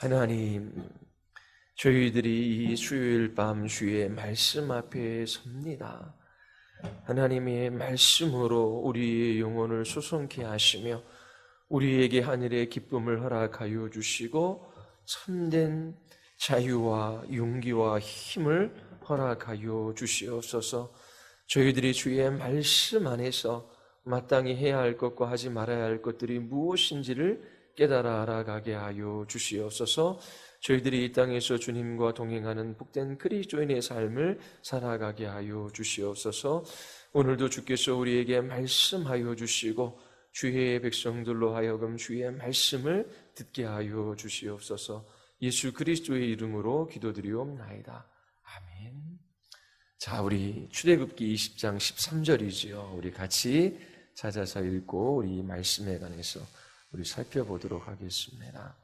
하나님, 저희들이 이 수요일 밤 주의 말씀 앞에 섭니다. 하나님의 말씀으로 우리의 영혼을 소성케 하시며 우리에게 하늘의 기쁨을 허락하여 주시고 참된 자유와 용기와 힘을 허락하여 주시옵소서. 저희들이 주의 말씀 안에서 마땅히 해야 할 것과 하지 말아야 할 것들이 무엇인지를 깨달아 알아가게 하여 주시옵소서. 저희들이 이 땅에서 주님과 동행하는 복된 그리스도인의 삶을 살아가게 하여 주시옵소서. 오늘도 주께서 우리에게 말씀하여 주시고 주의 백성들로 하여금 주의 말씀을 듣게 하여 주시옵소서. 예수 그리스도의 이름으로 기도드리옵나이다. 아멘. 자, 우리 출애굽기 20장 13절이지요. 우리 같이 찾아서 읽고 우리 말씀에 관해서 우리 살펴보도록 하겠습니다.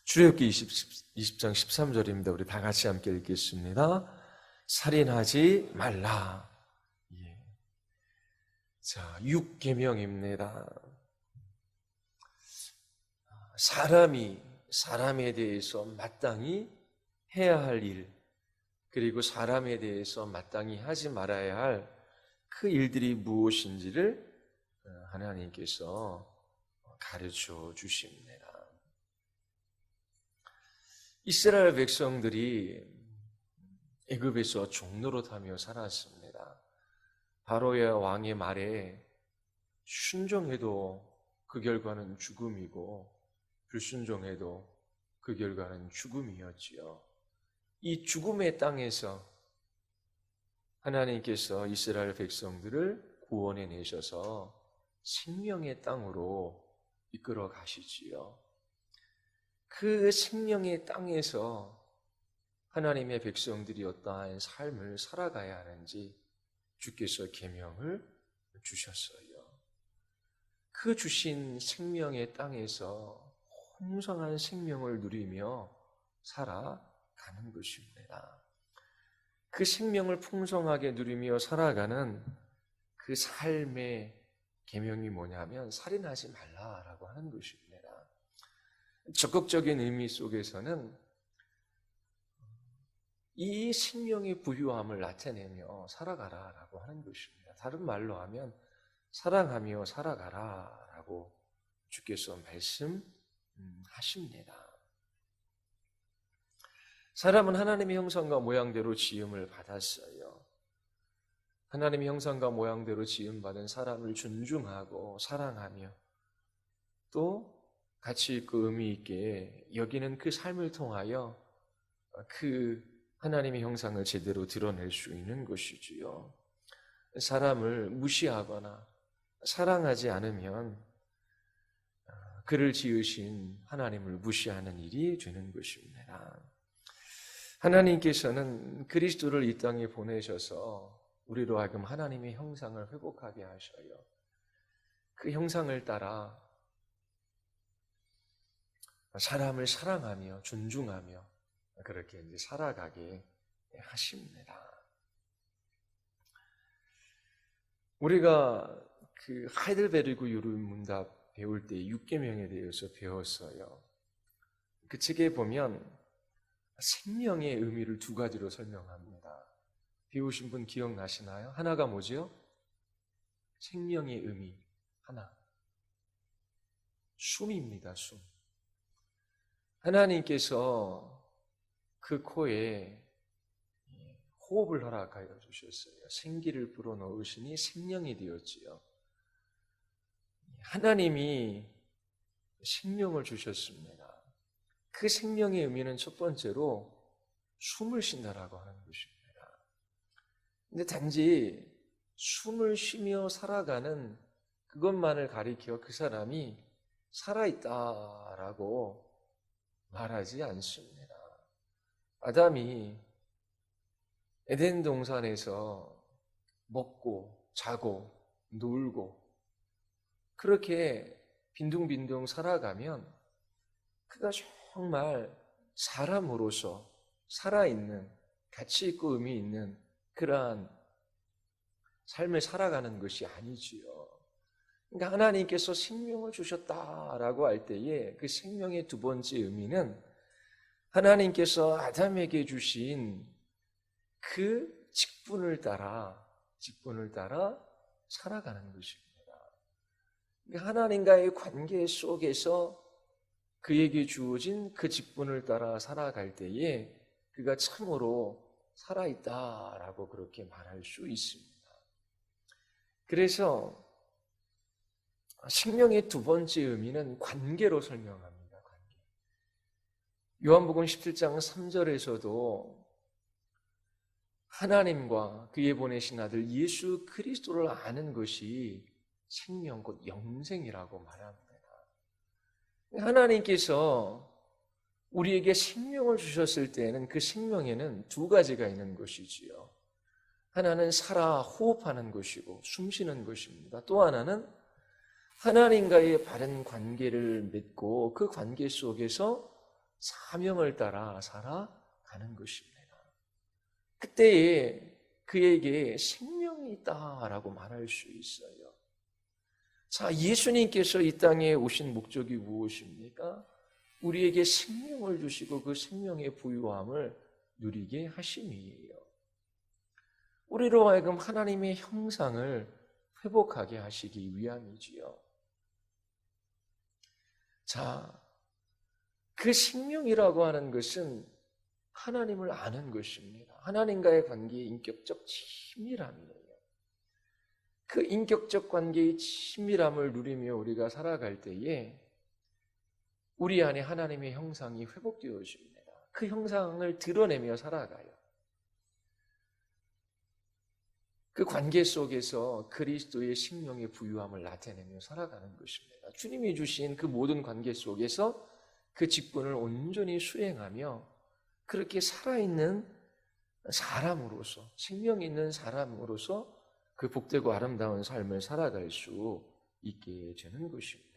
출애굽기 20장 13절입니다. 우리 다 같이 함께 읽겠습니다. 살인하지 말라. 예. 자, 6계명입니다. 사람에 대해서 마땅히 해야 할 일, 그리고 사람에 대해서 마땅히 하지 말아야 할 그 일들이 무엇인지를 하나님께서 가르쳐 주십니다. 이스라엘 백성들이 애굽에서 종노릇하며 살았습니다. 바로의 왕의 말에 순종해도 그 결과는 죽음이고 불순종해도 그 결과는 죽음이었지요. 이 죽음의 땅에서 하나님께서 이스라엘 백성들을 구원해 내셔서 생명의 땅으로 이끌어 가시지요. 그 생명의 땅에서 하나님의 백성들이 어떠한 삶을 살아가야 하는지 주께서 계명을 주셨어요. 그 주신 생명의 땅에서 풍성한 생명을 누리며 살아가는 것입니다. 그 생명을 풍성하게 누리며 살아가는 그 삶의 계명이 뭐냐면 살인하지 말라라고 하는 것입니다. 적극적인 의미 속에서는 이 생명의 부유함을 나타내며 살아가라라고 하는 것입니다. 다른 말로 하면 사랑하며 살아가라라고 주께서 말씀하십니다. 사람은 하나님의 형상과 모양대로 지음을 받았어요. 하나님의 형상과 모양대로 지음받은 사람을 존중하고 사랑하며 또 가치 있고 의미 있게 여기는 그 삶을 통하여 그 하나님의 형상을 제대로 드러낼 수 있는 것이지요. 사람을 무시하거나 사랑하지 않으면 그를 지으신 하나님을 무시하는 일이 되는 것입니다. 하나님께서는 그리스도를 이 땅에 보내셔서 우리로 하여금 하나님의 형상을 회복하게 하셔요. 그 형상을 따라 사람을 사랑하며 존중하며 그렇게 이제 살아가게 하십니다. 우리가 그 하이델베르그 유르문답 배울 때 6계명에 대해서 배웠어요. 그 책에 보면 생명의 의미를 두 가지로 설명합니다. 배우신 분 기억나시나요? 하나가 뭐지요? 생명의 의미 하나. 숨입니다. 숨. 하나님께서 그 코에 호흡을 허락하여 주셨어요. 생기를 불어넣으시니 생명이 되었지요. 하나님이 생명을 주셨습니다. 그 생명의 의미는 첫 번째로 숨을 쉰다라고 하는 것입니다. 근데 단지 숨을 쉬며 살아가는 그것만을 가리켜 그 사람이 살아있다라고 말하지 않습니다. 아담이 에덴 동산에서 먹고 자고 놀고 그렇게 빈둥빈둥 살아가면 그가 정말 사람으로서 살아있는 가치 있고 의미 있는 그러한 삶을 살아가는 것이 아니지요. 그러니까 하나님께서 생명을 주셨다라고 할 때에 그 생명의 두 번째 의미는 하나님께서 아담에게 주신 그 직분을 따라 살아가는 것입니다. 하나님과의 관계 속에서 그에게 주어진 그 직분을 따라 살아갈 때에 그가 참으로 살아있다라고 그렇게 말할 수 있습니다. 그래서 생명의 두 번째 의미는 관계로 설명합니다. 관계. 요한복음 17장 3절에서도 하나님과 그의 보내신 아들 예수 그리스도를 아는 것이 생명 곧 영생이라고 말합니다. 하나님께서 우리에게 생명을 주셨을 때에는 그 생명에는 두 가지가 있는 것이지요. 하나는 살아 호흡하는 것이고 숨쉬는 것입니다. 또 하나는 하나님과의 바른 관계를 맺고 그 관계 속에서 사명을 따라 살아가는 것입니다. 그때에 그에게 생명이 있다라고 말할 수 있어요. 자, 예수님께서 이 땅에 오신 목적이 무엇입니까? 우리에게 생명을 주시고 그 생명의 부유함을 누리게 하심이에요. 우리로 하여금 하나님의 형상을 회복하게 하시기 위함이지요. 자, 그 생명이라고 하는 것은 하나님을 아는 것입니다. 하나님과의 관계의 인격적 친밀함이에요. 그 인격적 관계의 친밀함을 누리며 우리가 살아갈 때에 우리 안에 하나님의 형상이 회복되어집니다. 그 형상을 드러내며 살아가요. 그 관계 속에서 그리스도의 생명의 부유함을 나타내며 살아가는 것입니다. 주님이 주신 그 모든 관계 속에서 그 직분을 온전히 수행하며 그렇게 살아있는 사람으로서, 생명 있는 사람으로서 그 복되고 아름다운 삶을 살아갈 수 있게 되는 것입니다.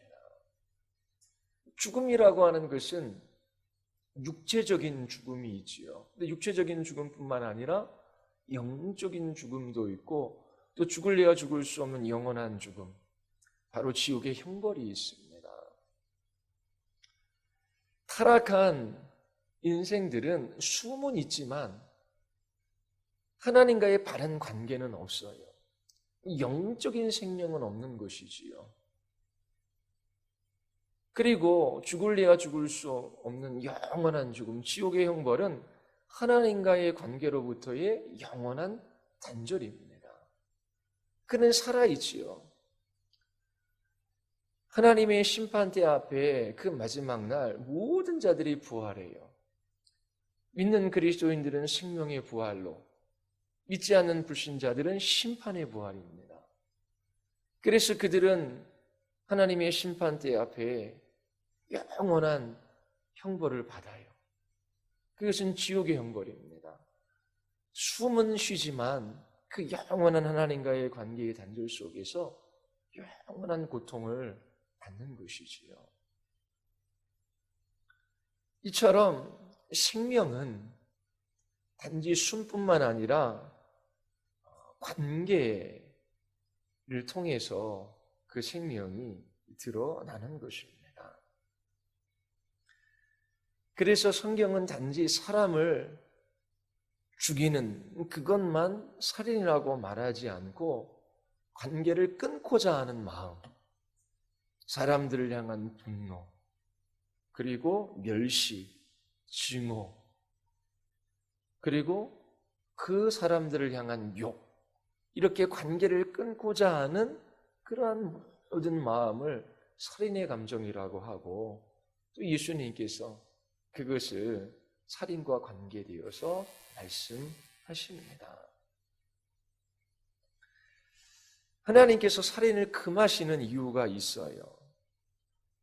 죽음이라고 하는 것은 육체적인 죽음이 있지요. 근데 육체적인 죽음뿐만 아니라 영적인 죽음도 있고 또 죽을래야 죽을 수 없는 영원한 죽음, 바로 지옥의 형벌이 있습니다. 타락한 인생들은 숨은 있지만 하나님과의 바른 관계는 없어요. 영적인 생명은 없는 것이지요. 그리고 죽을래야 죽을 수 없는 영원한 죽음, 지옥의 형벌은 하나님과의 관계로부터의 영원한 단절입니다. 그는 살아있지요. 하나님의 심판대 앞에 그 마지막 날 모든 자들이 부활해요. 믿는 그리스도인들은 생명의 부활로, 믿지 않는 불신자들은 심판의 부활입니다. 그래서 그들은 하나님의 심판대 앞에 영원한 형벌을 받아요. 그것은 지옥의 형벌입니다. 숨은 쉬지만 그 영원한 하나님과의 관계의 단절 속에서 영원한 고통을 받는 것이지요. 이처럼 생명은 단지 숨뿐만 아니라 관계를 통해서 그 생명이 드러나는 것입니다. 그래서 성경은 단지 사람을 죽이는 그것만 살인이라고 말하지 않고 관계를 끊고자 하는 마음, 사람들을 향한 분노, 그리고 멸시, 증오, 그리고 그 사람들을 향한 욕, 이렇게 관계를 끊고자 하는 그러한 모든 마음을 살인의 감정이라고 하고 또 예수님께서 그것을 살인과 관계되어서 말씀하십니다. 하나님께서 살인을 금하시는 이유가 있어요.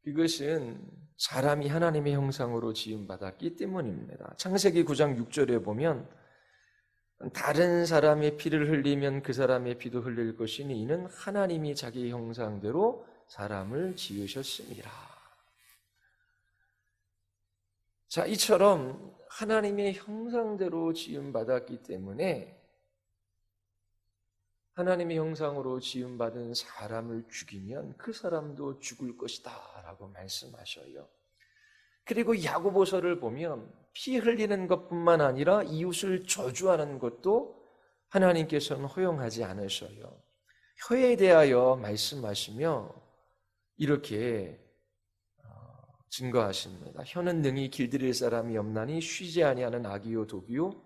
그것은 사람이 하나님의 형상으로 지음받았기 때문입니다. 창세기 9장 6절에 보면 다른 사람의 피를 흘리면 그 사람의 피도 흘릴 것이니 이는 하나님이 자기 형상대로 사람을 지으셨습니다. 자, 이처럼 하나님의 형상대로 지음받았기 때문에 하나님의 형상으로 지음받은 사람을 죽이면 그 사람도 죽을 것이다 라고 말씀하셔요. 그리고 야고보서를 보면 피 흘리는 것뿐만 아니라 이웃을 저주하는 것도 하나님께서는 허용하지 않으셔요. 혀에 대하여 말씀하시며 이렇게 증거하십니다. 혀는 능히 길들일 사람이 없나니 쉬지 아니하는 악이요 독이요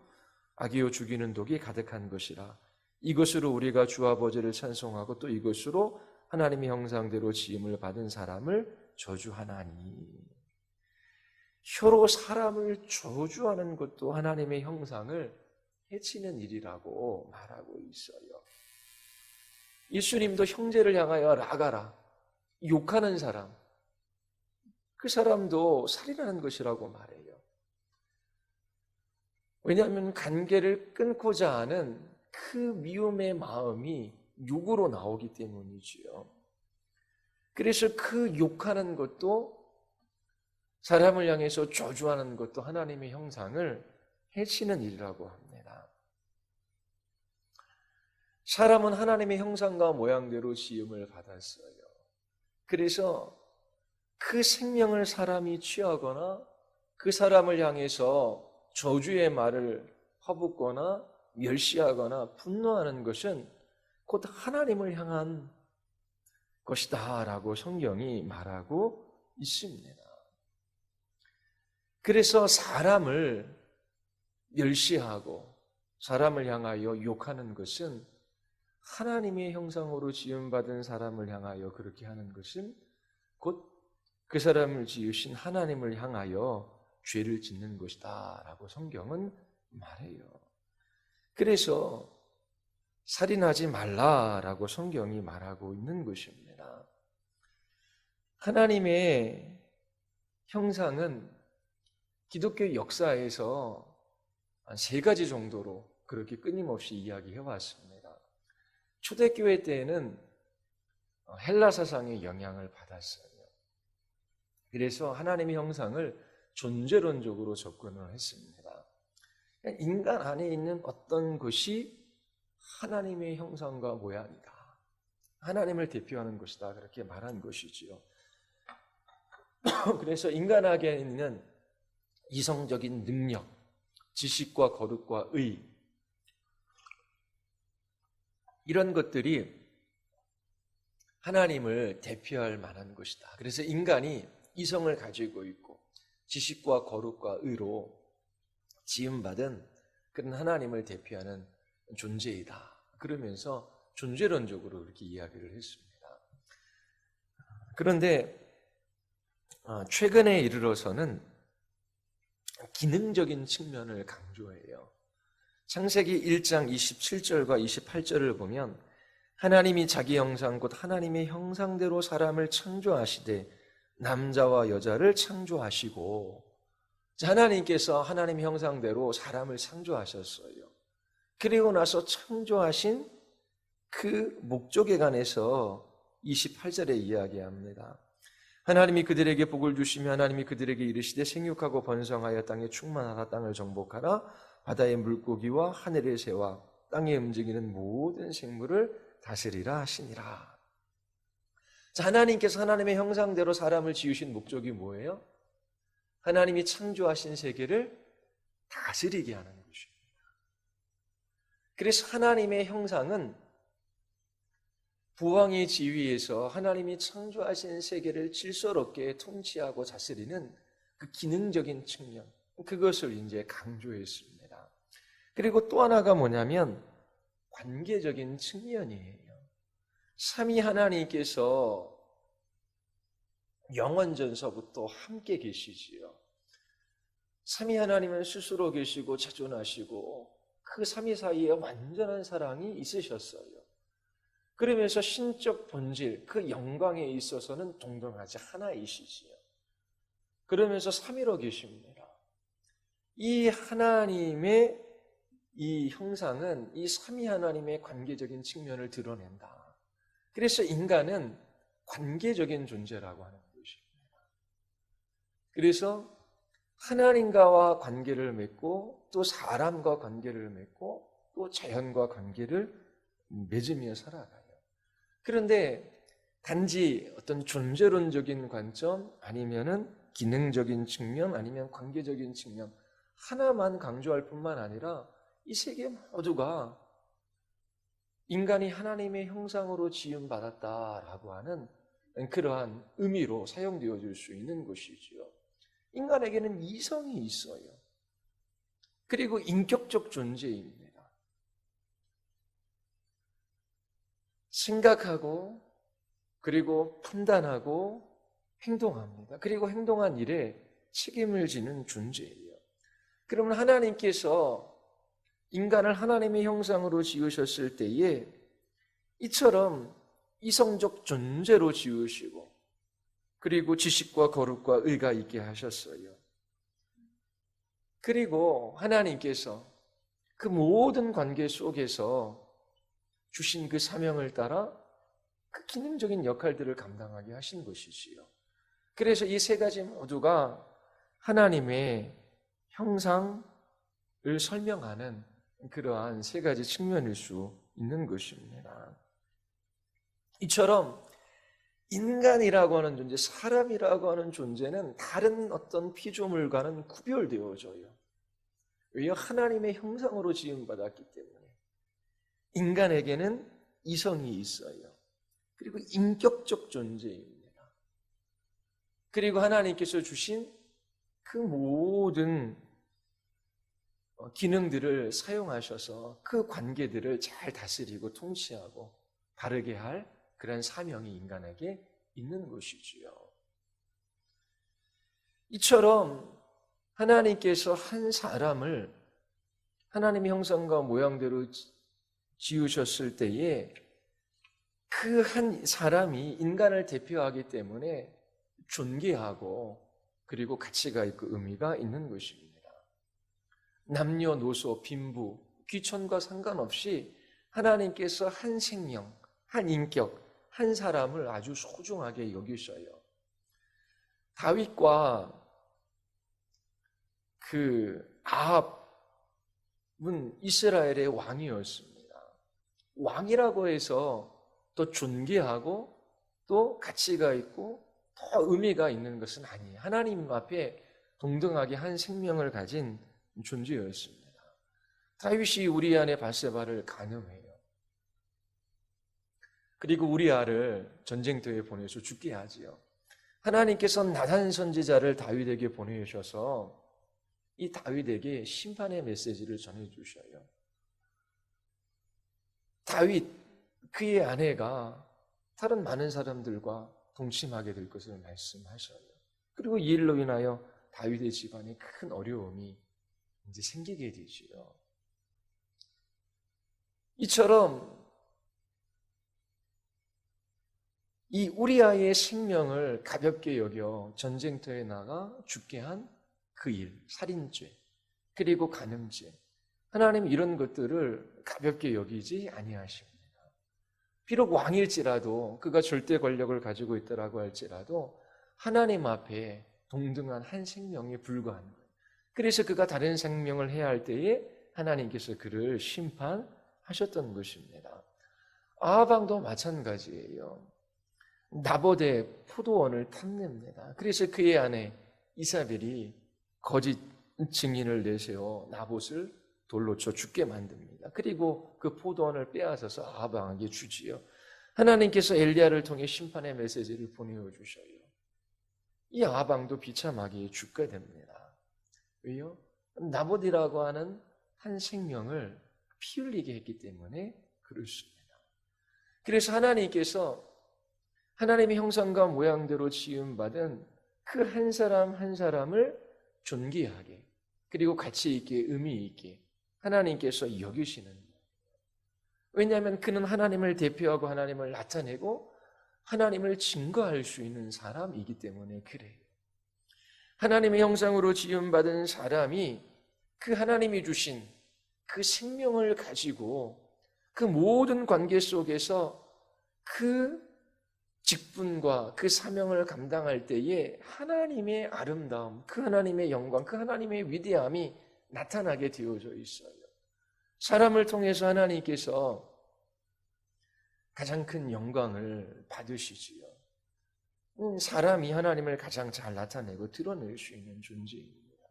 악이요 죽이는 독이 가득한 것이라. 이것으로 우리가 주 아버지를 찬송하고 또 이것으로 하나님의 형상대로 지음을 받은 사람을 저주하나니. 혀로 사람을 저주하는 것도 하나님의 형상을 해치는 일이라고 말하고 있어요. 예수님도 형제를 향하여 라가라, 욕하는 사람, 그 사람도 살인하는 것이라고 말해요. 왜냐하면 관계를 끊고자 하는 그 미움의 마음이 욕으로 나오기 때문이지요. 그래서 그 욕하는 것도, 사람을 향해서 저주하는 것도 하나님의 형상을 해치는 일이라고 합니다. 사람은 하나님의 형상과 모양대로 지음을 받았어요. 그래서 그 생명을 사람이 취하거나 그 사람을 향해서 저주의 말을 퍼붓거나 멸시하거나 분노하는 것은 곧 하나님을 향한 것이다 라고 성경이 말하고 있습니다. 그래서 사람을 멸시하고 사람을 향하여 욕하는 것은, 하나님의 형상으로 지음받은 사람을 향하여 그렇게 하는 것은 곧 그 사람을 지으신 하나님을 향하여 죄를 짓는 것이다 라고 성경은 말해요. 그래서 살인하지 말라라고 성경이 말하고 있는 것입니다. 하나님의 형상은 기독교 역사에서 한 3가지 정도로 그렇게 끊임없이 이야기해 왔습니다. 초대교회 때에는 헬라 사상의 영향을 받았어요. 그래서 하나님의 형상을 존재론적으로 접근을 했습니다. 인간 안에 있는 어떤 것이 하나님의 형상과 모양이다, 하나님을 대표하는 것이다, 그렇게 말한 것이지요. 그래서 인간 안에 있는 이성적인 능력, 지식과 거룩과 의, 이런 것들이 하나님을 대표할 만한 것이다. 그래서 인간이 이성을 가지고 있고 지식과 거룩과 의로 지음받은 그런 하나님을 대표하는 존재이다, 그러면서 존재론적으로 이렇게 이야기를 했습니다. 그런데 최근에 이르러서는 기능적인 측면을 강조해요. 창세기 1장 27절과 28절을 보면 하나님이 자기 형상 곧 하나님의 형상대로 사람을 창조하시되 남자와 여자를 창조하시고, 하나님께서 하나님의 형상대로 사람을 창조하셨어요. 그리고 나서 창조하신 그 목적에 관해서 28절에 이야기합니다. 하나님이 그들에게 복을 주시며 하나님이 그들에게 이르시되 생육하고 번성하여 땅에 충만하라, 땅을 정복하라, 바다의 물고기와 하늘의 새와 땅에 움직이는 모든 생물을 다스리라 하시니라. 하나님께서 하나님의 형상대로 사람을 지으신 목적이 뭐예요? 하나님이 창조하신 세계를 다스리게 하는 것입니다. 그래서 하나님의 형상은 부왕의 지위에서 하나님이 창조하신 세계를 질서롭게 통치하고 다스리는 그 기능적인 측면, 그것을 이제 강조했습니다. 그리고 또 하나가 뭐냐면 관계적인 측면이에요. 삼위 하나님께서 영원전서부터 함께 계시지요. 삼위 하나님은 스스로 계시고 자존하시고 그 삼위 사이에 완전한 사랑이 있으셨어요. 그러면서 신적 본질, 그 영광에 있어서는 동등하지 하나이시지요. 그러면서 삼위로 계십니다. 이 하나님의 이 형상은 이 삼위 하나님의 관계적인 측면을 드러낸다. 그래서 인간은 관계적인 존재라고 하는 것입니다. 그래서 하나님과와 관계를 맺고 또 사람과 관계를 맺고 또 자연과 관계를 맺으며 살아가요. 그런데 단지 어떤 존재론적인 관점 아니면은 기능적인 측면 아니면 관계적인 측면 하나만 강조할 뿐만 아니라 이 세계 모두가 인간이 하나님의 형상으로 지음받았다라고 하는 그러한 의미로 사용되어질 수 있는 것이지요. 인간에게는 이성이 있어요. 그리고 인격적 존재입니다. 생각하고 그리고 판단하고 행동합니다. 그리고 행동한 일에 책임을 지는 존재예요. 그러면 하나님께서 인간을 하나님의 형상으로 지으셨을 때에 이처럼 이성적 존재로 지으시고 그리고 지식과 거룩과 의가 있게 하셨어요. 그리고 하나님께서 그 모든 관계 속에서 주신 그 사명을 따라 그 기능적인 역할들을 감당하게 하신 것이지요. 그래서 이 세 가지 모두가 하나님의 형상을 설명하는 그러한 세 가지 측면일 수 있는 것입니다. 이처럼 인간이라고 하는 존재, 사람이라고 하는 존재는 다른 어떤 피조물과는 구별되어져요. 왜요? 하나님의 형상으로 지음받았기 때문에. 인간에게는 이성이 있어요. 그리고 인격적 존재입니다. 그리고 하나님께서 주신 그 모든 기능들을 사용하셔서 그 관계들을 잘 다스리고 통치하고 바르게 할 그런 사명이 인간에게 있는 것이지요. 이처럼 하나님께서 한 사람을 하나님의 형상과 모양대로 지으셨을 때에 그 한 사람이 인간을 대표하기 때문에 존귀하고 그리고 가치가 있고 의미가 있는 것입니다. 남녀노소, 빈부, 귀천과 상관없이 하나님께서 한 생명, 한 인격, 한 사람을 아주 소중하게 여기셔요. 다윗과 그 아합은 이스라엘의 왕이었습니다. 왕이라고 해서 또 존귀하고 또 가치가 있고 더 의미가 있는 것은 아니에요. 하나님 앞에 동등하게 한 생명을 가진 존재였습니다. 다윗이 우리아의 밧세바를 간음해요. 그리고 우리아를 전쟁터에 보내서 죽게 하지요. 하나님께서 나단 선지자를 다윗에게 보내셔서 이 다윗에게 심판의 메시지를 전해주셔요. 다윗, 그의 아내가 다른 많은 사람들과 동침하게 될 것을 말씀하셔요. 그리고 이 일로 인하여 다윗의 집안에 큰 어려움이 이제 생기게 되지요. 이처럼 이 우리아의 생명을 가볍게 여겨 전쟁터에 나가 죽게 한 그 일, 살인죄, 그리고 간음죄, 하나님 이런 것들을 가볍게 여기지 아니하십니다. 비록 왕일지라도 그가 절대 권력을 가지고 있다라고 할지라도 하나님 앞에 동등한 한 생명에 불과한 거예요. 그래서 그가 다른 생명을 해야 할 때에 하나님께서 그를 심판하셨던 것입니다. 아합 왕도 마찬가지예요. 나봇의 포도원을 탐냅니다. 그래서 그의 아내 이사벨이 거짓 증인을 내세워 나봇을 돌로 쳐 죽게 만듭니다. 그리고 그 포도원을 빼앗아서 아합 왕에게 주지요. 하나님께서 엘리야를 통해 심판의 메시지를 보내어 주셔요. 이 아합 왕도 비참하게 죽게 됩니다. 왜요? 나봇이라고 하는 한 생명을 피 흘리게 했기 때문에 그렇습니다. 그래서 하나님께서 하나님의 형상과 모양대로 지음받은 그 한 사람 한 사람을 존귀하게 그리고 가치 있게 의미 있게 하나님께서 여기시는 거예요. 왜냐하면 그는 하나님을 대표하고 하나님을 나타내고 하나님을 증거할 수 있는 사람이기 때문에 그래요. 하나님의 형상으로 지음받은 사람이 그 하나님이 주신 그 생명을 가지고 그 모든 관계 속에서 그 직분과 그 사명을 감당할 때에 하나님의 아름다움, 그 하나님의 영광, 그 하나님의 위대함이 나타나게 되어져 있어요. 사람을 통해서 하나님께서 가장 큰 영광을 받으시지요. 사람이 하나님을 가장 잘 나타내고 드러낼 수 있는 존재입니다.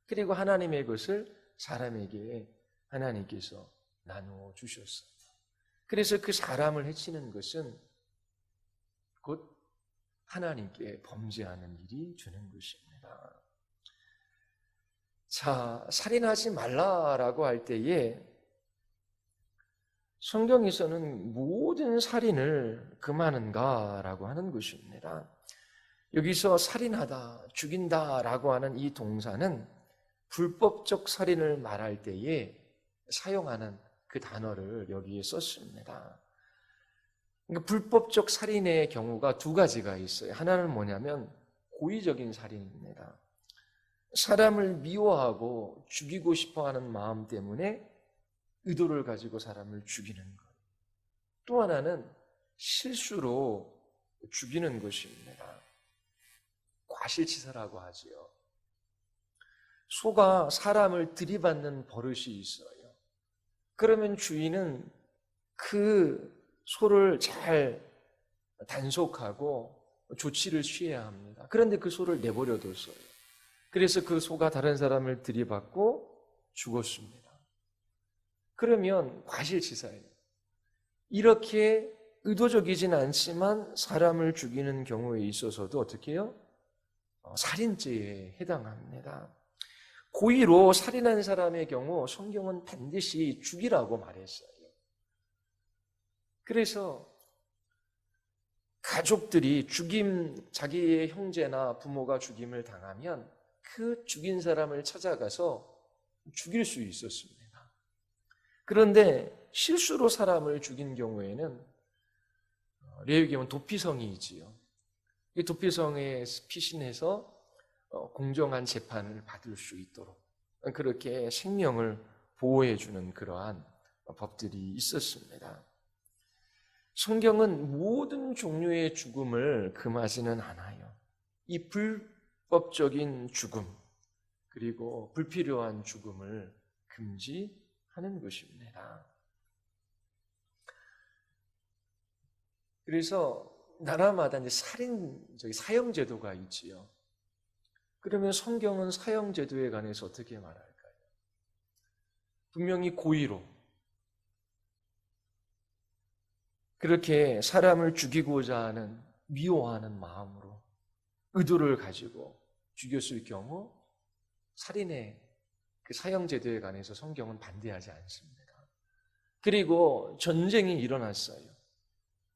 그리고 하나님의 것을 사람에게 하나님께서 나누어 주셨어요. 그래서 그 사람을 해치는 것은 곧 하나님께 범죄하는 일이 되는 것입니다. 자, 살인하지 말라라고 할 때에 성경에서는 모든 살인을 금하는가라고 하는 것입니다. 여기서 살인하다, 죽인다라고 하는 이 동사는 불법적 살인을 말할 때에 사용하는 그 단어를 여기에 썼습니다. 그러니까 불법적 살인의 경우가 두 가지가 있어요. 하나는 뭐냐면 고의적인 살인입니다. 사람을 미워하고 죽이고 싶어하는 마음 때문에 의도를 가지고 사람을 죽이는 것. 또 하나는 실수로 죽이는 것입니다. 과실치사라고 하지요. 소가 사람을 들이받는 버릇이 있어요. 그러면 주인은 그 소를 잘 단속하고 조치를 취해야 합니다. 그런데 그 소를 내버려 뒀어요. 그래서 그 소가 다른 사람을 들이받고 죽었습니다. 그러면 과실치사예요. 이렇게 의도적이진 않지만 사람을 죽이는 경우에 있어서도 어떻게 해요? 살인죄에 해당합니다. 고의로 살인한 사람의 경우 성경은 반드시 죽이라고 말했어요. 그래서 가족들이 자기의 형제나 부모가 죽임을 당하면 그 죽인 사람을 찾아가서 죽일 수 있었습니다. 그런데 실수로 사람을 죽인 경우에는 레위기는 도피성이지요. 이 도피성에 피신해서 공정한 재판을 받을 수 있도록 그렇게 생명을 보호해주는 그러한 법들이 있었습니다. 성경은 모든 종류의 죽음을 금하지는 않아요. 이 불법적인 죽음 그리고 불필요한 죽음을 금지하는 것입니다. 그래서 나라마다 이제 사형제도가 있지요. 그러면 성경은 사형제도에 관해서 어떻게 말할까요? 분명히 고의로 그렇게 사람을 죽이고자 하는 미워하는 마음으로 의도를 가지고 죽였을 경우 살인의 그 사형제도에 관해서 성경은 반대하지 않습니다. 그리고 전쟁이 일어났어요.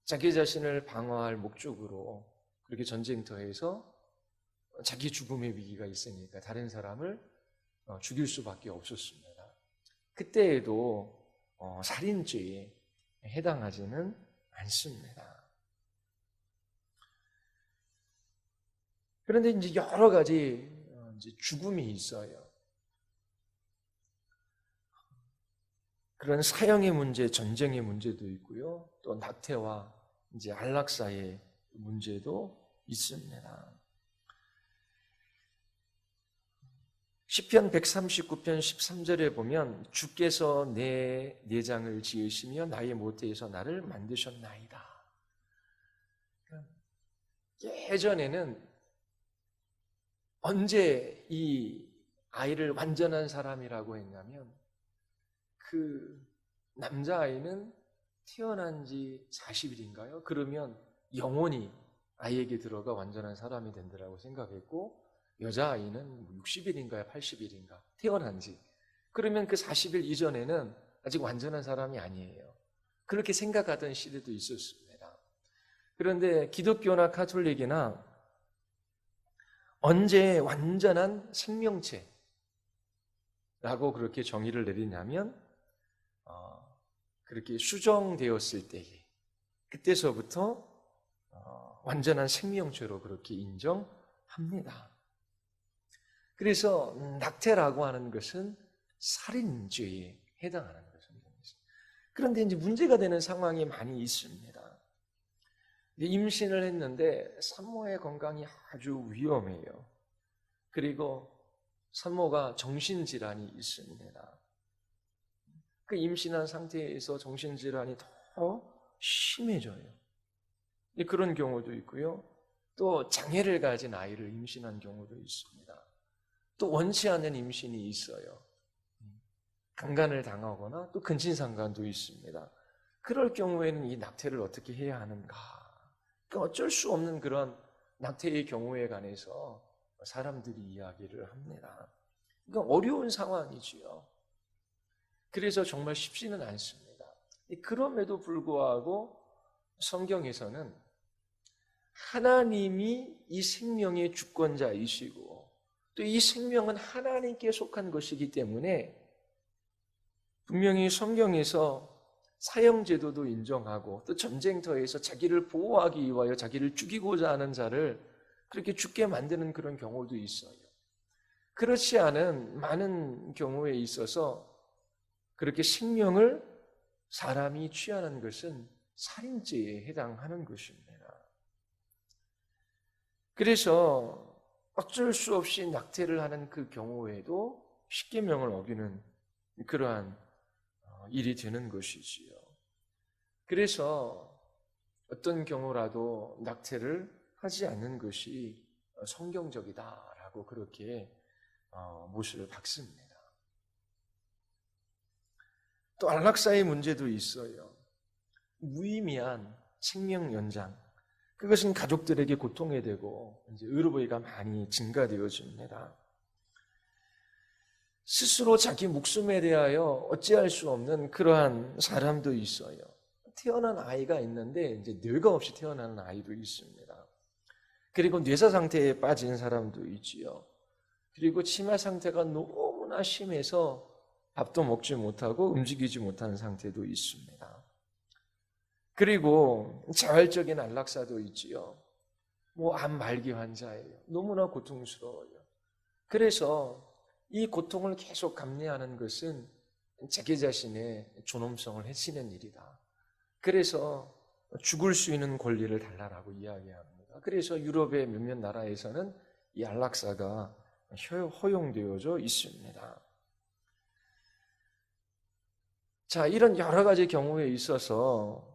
자기 자신을 방어할 목적으로 그렇게 전쟁터에서 자기 죽음의 위기가 있으니까 다른 사람을 죽일 수밖에 없었습니다. 그때에도 살인죄에 해당하지는 않습니다. 그런데 이제 여러 가지 죽음이 있어요. 그런 사형의 문제, 전쟁의 문제도 있고요. 또 낙태와 이제 안락사의 문제도 있습니다. 시편 139편 13절에 보면 주께서 내 내장을 지으시며 나의 모태에서 나를 만드셨나이다. 예전에는 언제 이 아이를 완전한 사람이라고 했냐면 그 남자아이는 태어난 지 40일인가요? 그러면 영혼이 아이에게 들어가 완전한 사람이 된다고 생각했고 여자아이는 60일인가요? 80일인가? 태어난 지. 그러면 그 40일 이전에는 아직 완전한 사람이 아니에요. 그렇게 생각하던 시대도 있었습니다. 그런데 기독교나 가톨릭이나 언제 완전한 생명체라고 그렇게 정의를 내리냐면 그렇게 수정되었을 때에 그때서부터 완전한 생명체로 그렇게 인정합니다. 그래서 낙태라고 하는 것은 살인죄에 해당하는 것입니다. 그런데 이제 문제가 되는 상황이 많이 있습니다. 임신을 했는데 산모의 건강이 아주 위험해요. 그리고 산모가 정신질환이 있습니다. 그 임신한 상태에서 정신질환이 더 심해져요. 그런 경우도 있고요. 또 장애를 가진 아이를 임신한 경우도 있습니다. 또 원치 않는 임신이 있어요. 강간을 당하거나 또 근친상간도 있습니다. 그럴 경우에는 이 낙태를 어떻게 해야 하는가? 그러니까 어쩔 수 없는 그런 낙태의 경우에 관해서 사람들이 이야기를 합니다. 그러니까 어려운 상황이지요. 그래서 정말 쉽지는 않습니다. 그럼에도 불구하고 성경에서는 하나님이 이 생명의 주권자이시고 또 이 생명은 하나님께 속한 것이기 때문에 분명히 성경에서 사형제도도 인정하고 또 전쟁터에서 자기를 보호하기 위하여 자기를 죽이고자 하는 자를 그렇게 죽게 만드는 그런 경우도 있어요. 그렇지 않은 많은 경우에 있어서 그렇게 생명을 사람이 취하는 것은 살인죄에 해당하는 것입니다. 그래서 어쩔 수 없이 낙태를 하는 그 경우에도 십계명을 어기는 그러한 일이 되는 것이지요. 그래서 어떤 경우라도 낙태를 하지 않는 것이 성경적이다라고 그렇게 못을 박습니다. 또 안락사의 문제도 있어요. 무의미한 생명 연장, 그것은 가족들에게 고통이 되고 이제 의료비가 많이 증가되어집니다. 스스로 자기 목숨에 대하여 어찌할 수 없는 그러한 사람도 있어요. 태어난 아이가 있는데 이제 뇌가 없이 태어나는 아이도 있습니다. 그리고 뇌사 상태에 빠진 사람도 있지요. 그리고 치매 상태가 너무나 심해서 밥도 먹지 못하고 움직이지 못하는 상태도 있습니다. 그리고 자활적인 안락사도 있지요. 암 말기 환자예요. 너무나 고통스러워요. 그래서 이 고통을 계속 감내하는 것은 자기 자신의 존엄성을 해치는 일이다. 그래서 죽을 수 있는 권리를 달라라고 이야기합니다. 그래서 유럽의 몇몇 나라에서는 이 안락사가 허용되어져 있습니다. 자, 이런 여러 가지 경우에 있어서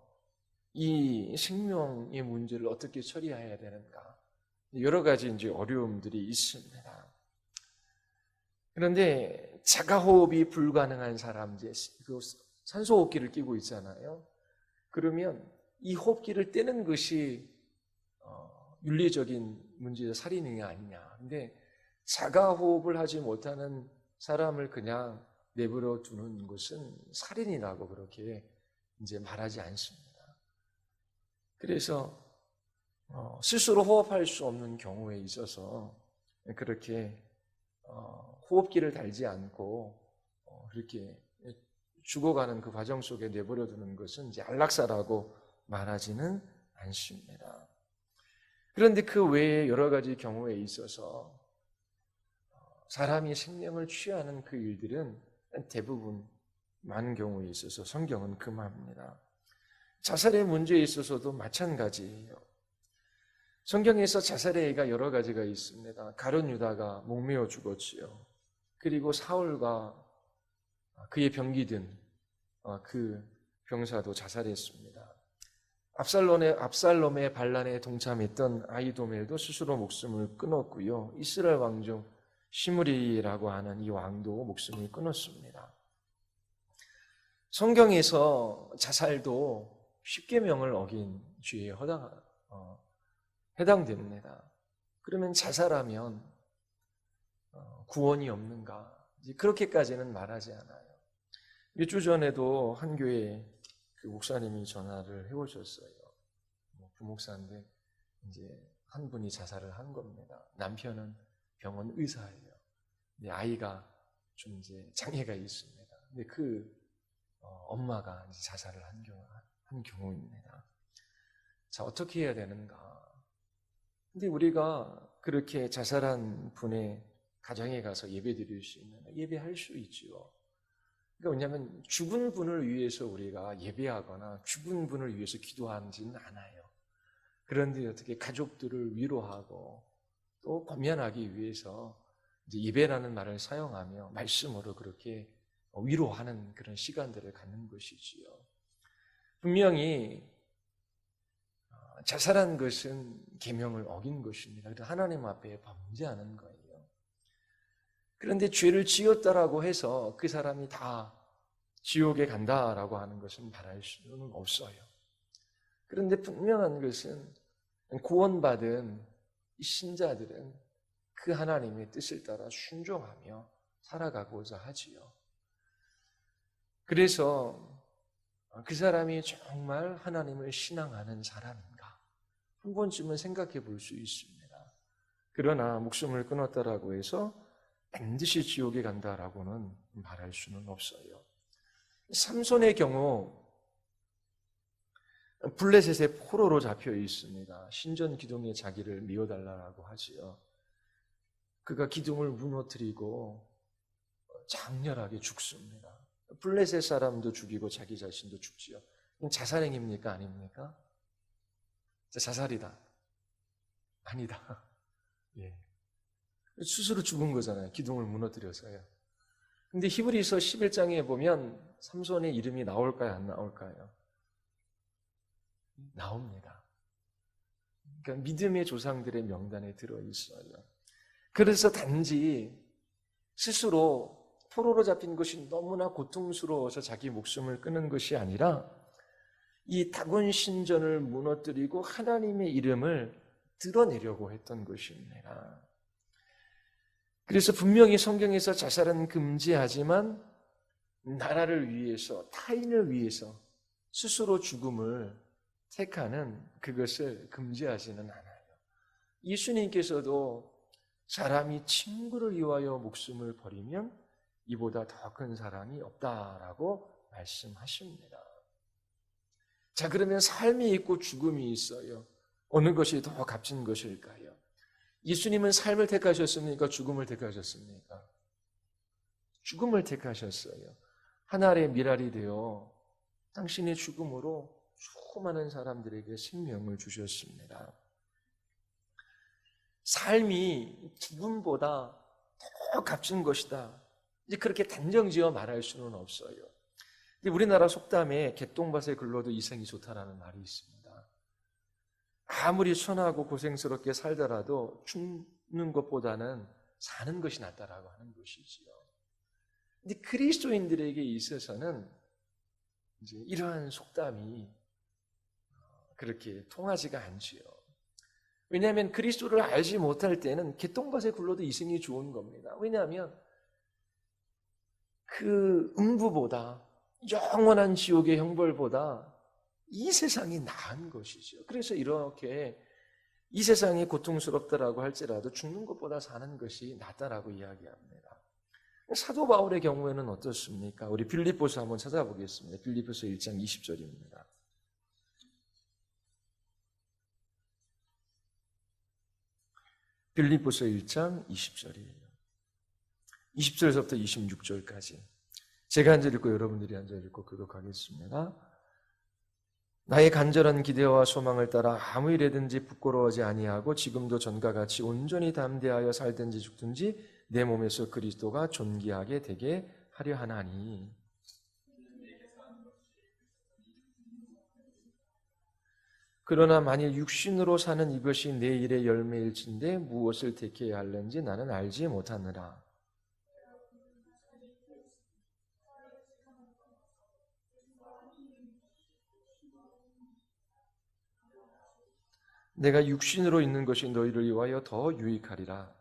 이 생명의 문제를 어떻게 처리해야 되는가? 여러 가지 이제 어려움들이 있습니다. 그런데 자가호흡이 불가능한 사람, 그 산소호흡기를 끼고 있잖아요. 그러면 이 호흡기를 떼는 것이 윤리적인 문제의 살인이 아니냐. 근데 자가호흡을 하지 못하는 사람을 그냥 내버려 두는 것은 살인이라고 그렇게 이제 말하지 않습니다. 그래서 스스로 호흡할 수 없는 경우에 있어서 그렇게 호흡기를 달지 않고 그렇게 죽어가는 그 과정 속에 내버려 두는 것은 이제 안락사라고 말하지는 않습니다. 그런데 그 외에 여러 가지 경우에 있어서 사람이 생명을 취하는 그 일들은 대부분 많은 경우에 있어서 성경은 금합니다. 자살의 문제에 있어서도 마찬가지예요. 성경에서 자살의 예가 여러 가지가 있습니다. 가룟 유다가 목매어 죽었지요. 그리고 사울과 그의 병기든 그 병사도 자살했습니다. 압살롬의 반란에 동참했던 아히도멜도 스스로 목숨을 끊었고요. 이스라엘 왕 중 시므리라고 하는 이 왕도 목숨을 끊었습니다. 성경에서 자살도 십계명을 어긴 죄에 해당됩니다. 그러면 자살하면 구원이 없는가? 그렇게까지는 말하지 않아요. 몇 주 전에도 한 교회 그 목사님이 전화를 해오셨어요. 부목사인데 이제 한 분이 자살을 한 겁니다. 남편은 병원 의사예요. 근데 아이가 좀 이제 장애가 있습니다. 근데 그 엄마가 이제 자살을 한 경우입니다. 자, 어떻게 해야 되는가? 근데 우리가 그렇게 자살한 분의 가정에 가서 예배 드릴 수 있는, 예배할 수 있지요. 그러니까 왜냐하면 죽은 분을 위해서 우리가 예배하거나 죽은 분을 위해서 기도하지는 않아요. 그런데 어떻게 가족들을 위로하고 또 권면하기 위해서 이제 예배라는 말을 사용하며 말씀으로 그렇게 위로하는 그런 시간들을 갖는 것이지요. 분명히 자살한 것은 계명을 어긴 것입니다. 그래서 하나님 앞에 범죄하는 거예요. 그런데 죄를 지었다라고 해서 그 사람이 다 지옥에 간다라고 하는 것은 말할 수는 없어요. 그런데 분명한 것은 구원받은 이 신자들은 그 하나님의 뜻을 따라 순종하며 살아가고자 하지요. 그래서 그 사람이 정말 하나님을 신앙하는 사람인가 한 번쯤은 생각해 볼 수 있습니다. 그러나 목숨을 끊었다라고 해서 반드시 지옥에 간다라고는 말할 수는 없어요. 삼손의 경우 블레셋의 포로로 잡혀 있습니다. 신전 기둥에 자기를 미워달라고 하지요. 그가 기둥을 무너뜨리고 장렬하게 죽습니다. 블레셋 사람도 죽이고 자기 자신도 죽지요. 자살행위입니까? 아닙니까? 자살이다. 아니다. 예. 스스로 죽은 거잖아요. 기둥을 무너뜨려서요. 근데 히브리서 11장에 보면 삼손의 이름이 나올까요? 안 나올까요? 나옵니다. 그러니까 믿음의 조상들의 명단에 들어있어요. 그래서 단지 스스로 포로로 잡힌 것이 너무나 고통스러워서 자기 목숨을 끊은 것이 아니라 이 다곤 신전을 무너뜨리고 하나님의 이름을 드러내려고 했던 것입니다. 그래서 분명히 성경에서 자살은 금지하지만 나라를 위해서, 타인을 위해서 스스로 죽음을 택하는 그것을 금지하지는 않아요. 예수님께서도 사람이 친구를 위하여 목숨을 버리면 이보다 더 큰 사람이 없다라고 말씀하십니다. 자, 그러면 삶이 있고 죽음이 있어요. 어느 것이 더 값진 것일까요? 예수님은 삶을 택하셨습니까? 죽음을 택하셨습니까? 죽음을 택하셨어요. 하늘의 미랄이 되어 당신의 죽음으로 수많은 사람들에게 생명을 주셨습니다. 삶이 죽음보다 더 값진 것이다. 이제 그렇게 단정지어 말할 수는 없어요. 우리나라 속담에 개똥밭에 굴러도 이생이 좋다라는 말이 있습니다. 아무리 순하고 고생스럽게 살더라도 죽는 것보다는 사는 것이 낫다라고 하는 것이지요. 근데 그리스도인들에게 있어서는 이제 이러한 속담이 그렇게 통하지가 않지요. 왜냐하면 그리스도를 알지 못할 때는 개똥밭에 굴러도 이생이 좋은 겁니다. 왜냐하면 그 음부보다 영원한 지옥의 형벌보다 이 세상이 나은 것이죠. 그래서 이렇게 이 세상이 고통스럽다라고 할지라도 죽는 것보다 사는 것이 낫다라고 이야기합니다. 사도 바울의 경우에는 어떻습니까? 우리 빌립보서 한번 찾아보겠습니다. 빌립보서 1장 20절입니다. 빌립보서 1장 20절이에요. 20절에서부터 26절까지. 제가 앉아 읽고 여러분들이 앉아 읽고 교독하겠습니다. 나의 간절한 기대와 소망을 따라 아무 일에든지 부끄러워하지 아니하고 지금도 전과 같이 온전히 담대하여 살든지 죽든지 내 몸에서 그리스도가 존귀하게 되게 하려 하나니. 그러나 만일 육신으로 사는 이것이 내 일의 열매일진데 무엇을 택해야 할는지 나는 알지 못하느라. 내가 육신으로 있는 것이 너희를 위하여 더 유익하리라.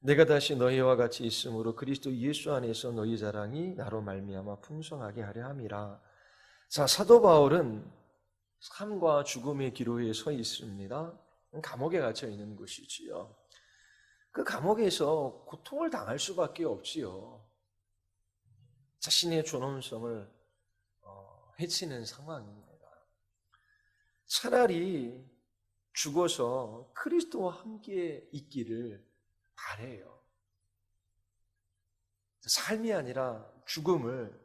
내가 다시 너희와 같이 있으므로 그리스도 예수 안에서 너희 자랑이 나로 말미암아 풍성하게 하려 함이라. 자, 사도 바울은 삶과 죽음의 기로에 서 있습니다. 감옥에 갇혀 있는 것이지요. 그 감옥에서 고통을 당할 수밖에 없지요. 자신의 존엄성을 해치는 상황입니다. 차라리 죽어서 그리스도와 함께 있기를 바래요. 삶이 아니라 죽음을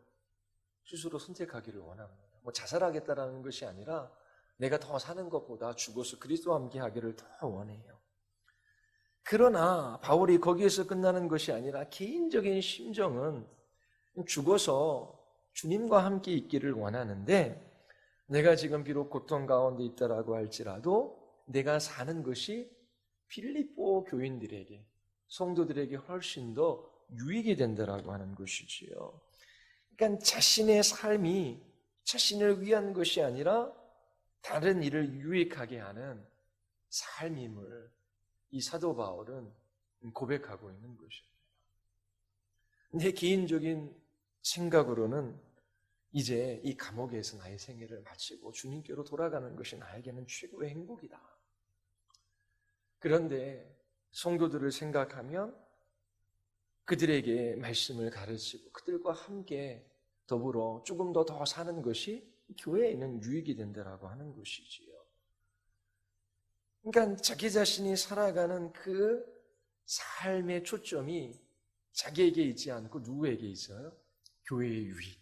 스스로 선택하기를 원합니다. 자살하겠다라는 것이 아니라 내가 더 사는 것보다 죽어서 그리스도와 함께 하기를 더 원해요. 그러나 바울이 거기에서 끝나는 것이 아니라 개인적인 심정은 죽어서 주님과 함께 있기를 원하는데 내가 지금 비록 고통 가운데 있다라고 할지라도 내가 사는 것이 빌립보 교인들에게, 성도들에게 훨씬 더 유익이 된다라고 하는 것이지요. 그러니까 자신의 삶이 자신을 위한 것이 아니라 다른 일을 유익하게 하는 삶임을 이 사도 바울은 고백하고 있는 것입니다. 내 개인적인 생각으로는 이제 이 감옥에서 나의 생애를 마치고 주님께로 돌아가는 것이 나에게는 최고의 행복이다. 그런데 성도들을 생각하면 그들에게 말씀을 가르치고 그들과 함께 더불어 조금 더 사는 것이 교회에 있는 유익이 된다라고 하는 것이지요. 그러니까 자기 자신이 살아가는 그 삶의 초점이 자기에게 있지 않고 누구에게 있어요? 교회의 유익,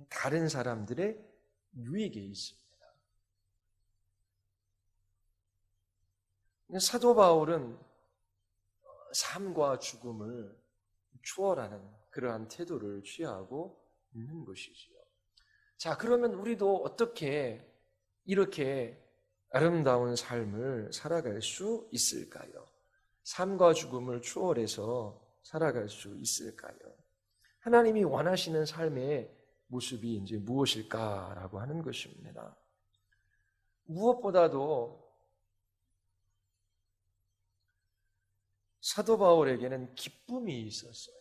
다른 사람들의 유익에 있습니다. 사도 바울은 삶과 죽음을 추월하는 그러한 태도를 취하고 있는 것이지요. 자, 그러면 우리도 어떻게 이렇게 아름다운 삶을 살아갈 수 있을까요? 삶과 죽음을 추월해서 살아갈 수 있을까요? 하나님이 원하시는 삶의 모습이 이제 무엇일까라고 하는 것입니다. 무엇보다도 사도 바울에게는 기쁨이 있었어요.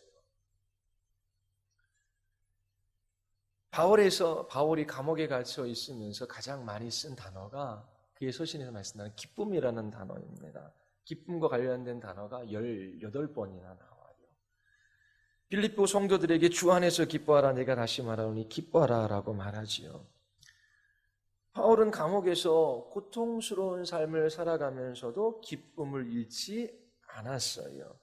바울이 감옥에 갇혀 있으면서 가장 많이 쓴 단어가 그의 서신에서 말씀하는 기쁨이라는 단어입니다. 기쁨과 관련된 단어가 18번이나 나와요. 빌립보 성도들에게 주 안에서 기뻐하라, 내가 다시 말하노니 기뻐하라 라고 말하지요. 바울은 감옥에서 고통스러운 삶을 살아가면서도 기쁨을 잃지 않았어요.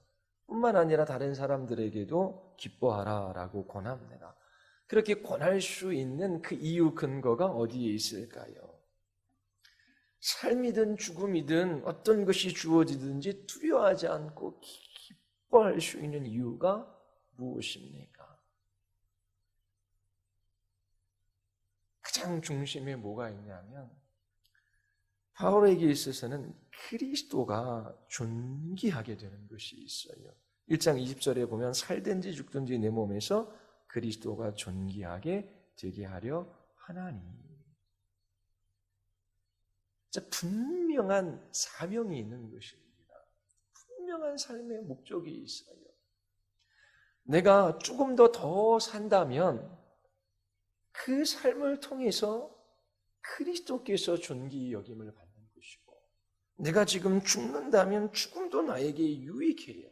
뿐만 아니라 다른 사람들에게도 기뻐하라 라고 권합니다. 그렇게 권할 수 있는 그 이유 근거가 어디에 있을까요? 삶이든 죽음이든 어떤 것이 주어지든지 두려워하지 않고 기뻐할 수 있는 이유가 무엇입니까? 가장 중심에 뭐가 있냐면 바울에게 있어서는 그리스도가 존귀하게 되는 것이 있어요. 1장 20절에 보면 살든지 죽든지 내 몸에서 그리스도가 존귀하게 되게 하려 하나니. 진짜 분명한 사명이 있는 것입니다. 분명한 삶의 목적이 있어요. 내가 조금 더 산다면 그 삶을 통해서 그리스도께서 존귀 여김을 받는 것이고, 내가 지금 죽는다면 죽음도 나에게 유익해요.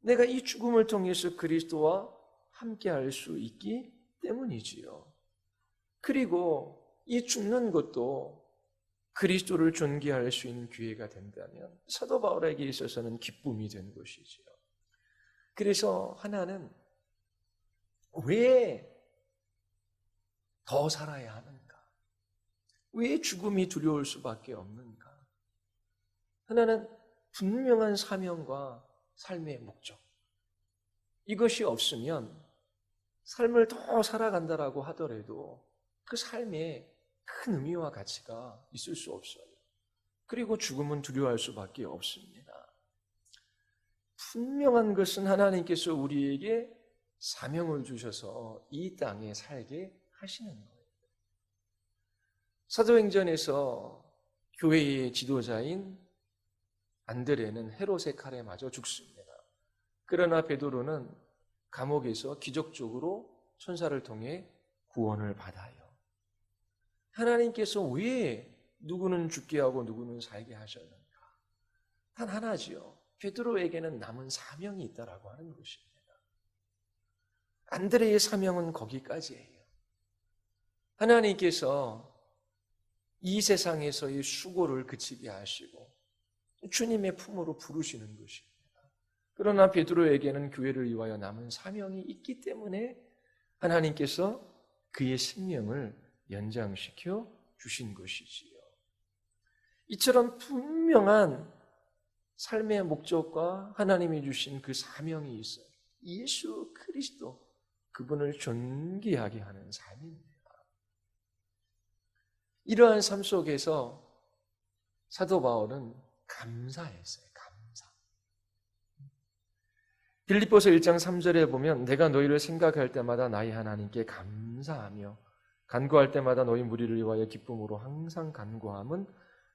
내가 이 죽음을 통해서 그리스도와 함께 할 수 있기 때문이지요. 그리고 이 죽는 것도 그리스도를 존귀할 수 있는 기회가 된다면 사도 바울에게 있어서는 기쁨이 된 것이지요. 그래서 하나는 왜 더 살아야 하는가? 왜 죽음이 두려울 수밖에 없는가? 하나는 분명한 사명과 삶의 목적. 이것이 없으면 삶을 더 살아간다라고 하더라도 그 삶에 큰 의미와 가치가 있을 수 없어요. 그리고 죽음은 두려워할 수밖에 없습니다. 분명한 것은 하나님께서 우리에게 사명을 주셔서 이 땅에 살게 하시는 거예요. 사도행전에서 교회의 지도자인 안드레는 헤롯의 칼에 맞아 죽습니다. 그러나 베드로는 감옥에서 기적적으로 천사를 통해 구원을 받아요. 하나님께서 왜 누구는 죽게 하고 누구는 살게 하셨는가? 단 하나지요. 베드로에게는 남은 사명이 있다라고 하는 것입니다. 안드레의 사명은 거기까지예요. 하나님께서 이 세상에서의 수고를 그치게 하시고 주님의 품으로 부르시는 것입니다. 그러나 베드로에게는 교회를 위하여 남은 사명이 있기 때문에 하나님께서 그의 생명을 연장시켜 주신 것이지요. 이처럼 분명한 삶의 목적과 하나님이 주신 그 사명이 있어요. 예수 그리스도, 그분을 존귀하게 하는 삶입니다. 이러한 삶 속에서 사도 바울은 감사했어요. 감사. 빌립보서 1장 3절에 보면 내가 너희를 생각할 때마다 나의 하나님께 감사하며 간구할 때마다 너희 무리를 위하여 기쁨으로 항상 간구함은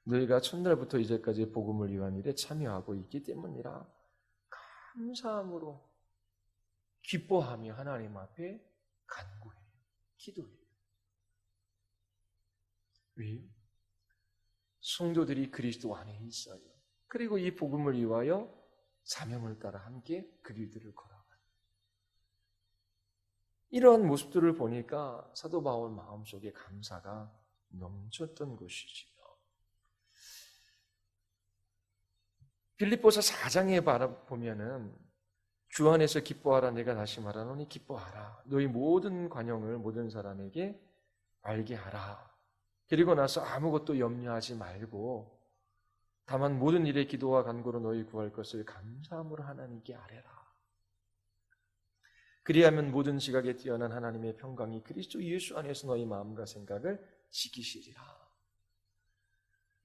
너희가 첫날부터 이제까지 복음을 위한 일에 참여하고 있기 때문이라. 감사함으로 기뻐하며 하나님 앞에 간구해요. 기도해요. 왜요? 성도들이 그리스도 안에 있어요. 그리고 이 복음을 위하여 사명을 따라 함께 그 길들을 걸어가요. 이러한 모습들을 보니까 사도 바울 마음속에 감사가 넘쳤던 것이지요. 빌립보서 4장에 바라보면은 주 안에서 기뻐하라 내가 다시 말하노니 기뻐하라. 너희 모든 관용을 모든 사람에게 알게 하라. 그리고 나서 아무것도 염려하지 말고 다만 모든 일에 기도와 간구로 너희 구할 것을 감사함으로 하나님께 아뢰라. 그리하면 모든 지각에 뛰어난 하나님의 평강이 그리스도 예수 안에서 너희 마음과 생각을 지키시리라.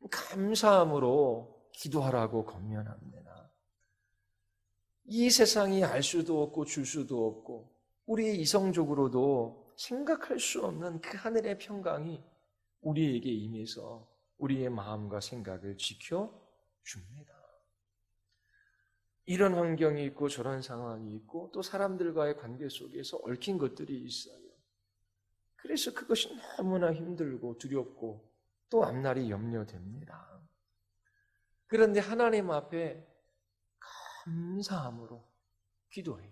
감사함으로 기도하라고 권면합니다. 이 세상이 알 수도 없고 줄 수도 없고 우리의 이성적으로도 생각할 수 없는 그 하늘의 평강이 우리에게 임해서 우리의 마음과 생각을 지켜줍니다. 이런 환경이 있고 저런 상황이 있고 또 사람들과의 관계 속에서 얽힌 것들이 있어요. 그래서 그것이 너무나 힘들고 두렵고 또 앞날이 염려됩니다. 그런데 하나님 앞에 감사함으로 기도해요.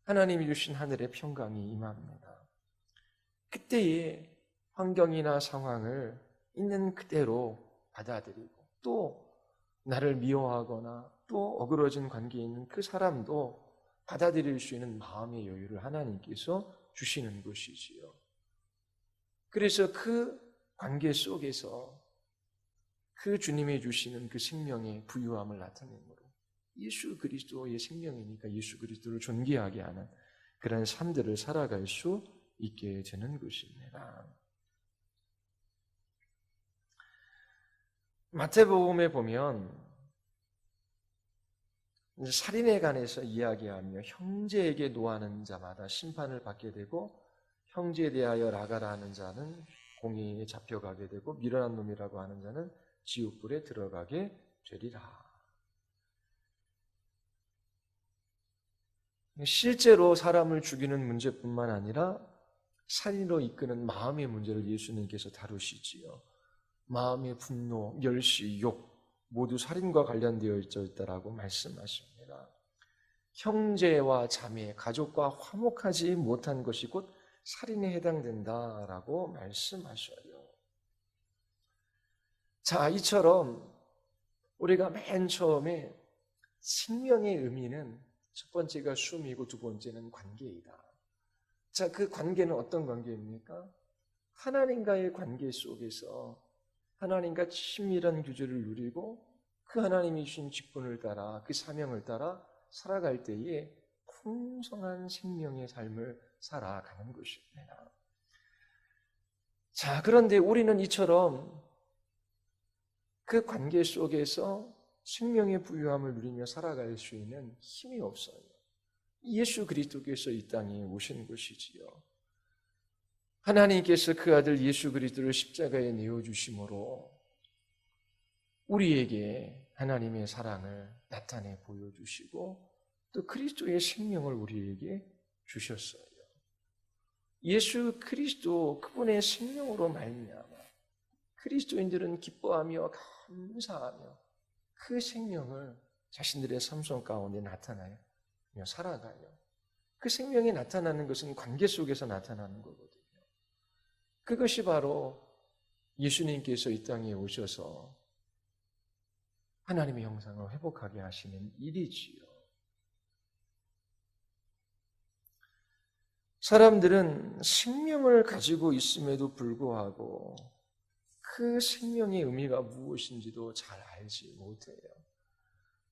하나님이 주신 하늘의 평강이 임합니다. 그때에 환경이나 상황을 있는 그대로 받아들이고 또 나를 미워하거나 또 어그러진 관계에 있는 그 사람도 받아들일 수 있는 마음의 여유를 하나님께서 주시는 것이지요. 그래서 그 관계 속에서 그 주님이 주시는 그 생명의 부유함을 나타내므로 예수 그리스도의 생명이니까 예수 그리스도를 존귀하게 하는 그런 삶들을 살아갈 수 있게 되는 것입니다. 마태복음에 보면 살인에 관해서 이야기하며 형제에게 노하는 자마다 심판을 받게 되고 형제에 대하여 나가라 하는 자는 공의에 잡혀가게 되고 미련한 놈이라고 하는 자는 지옥불에 들어가게 되리라. 실제로 사람을 죽이는 문제뿐만 아니라 살인으로 이끄는 마음의 문제를 예수님께서 다루시지요. 마음의 분노, 멸시, 욕 모두 살인과 관련되어 있다라고 말씀하십니다. 형제와 자매, 가족과 화목하지 못한 것이 곧 살인에 해당된다라고 말씀하셔요. 자, 이처럼 우리가 맨 처음에 생명의 의미는 첫 번째가 숨이고 두 번째는 관계이다. 자, 그 관계는 어떤 관계입니까? 하나님과의 관계 속에서 하나님과 친밀한 교제를 누리고 그 하나님이 주신 직분을 따라 그 사명을 따라 살아갈 때에 풍성한 생명의 삶을 살아가는 것입니다. 자, 그런데 우리는 이처럼 그 관계 속에서 생명의 부유함을 누리며 살아갈 수 있는 힘이 없어요. 예수 그리스도께서 이 땅에 오신 것이지요. 하나님께서 그 아들 예수 그리스도를 십자가에 내어주심으로 우리에게 하나님의 사랑을 나타내 보여주시고 또 그리스도의 생명을 우리에게 주셨어요. 예수 그리스도 그분의 생명으로 말미암아 그리스도인들은 기뻐하며 감사하며 그 생명을 자신들의 삶 가운데 나타나며 살아가요. 그 생명이 나타나는 것은 관계 속에서 나타나는 거거든요. 그것이 바로 예수님께서 이 땅에 오셔서 하나님의 형상을 회복하게 하시는 일이지요. 사람들은 생명을 가지고 있음에도 불구하고 그 생명의 의미가 무엇인지도 잘 알지 못해요.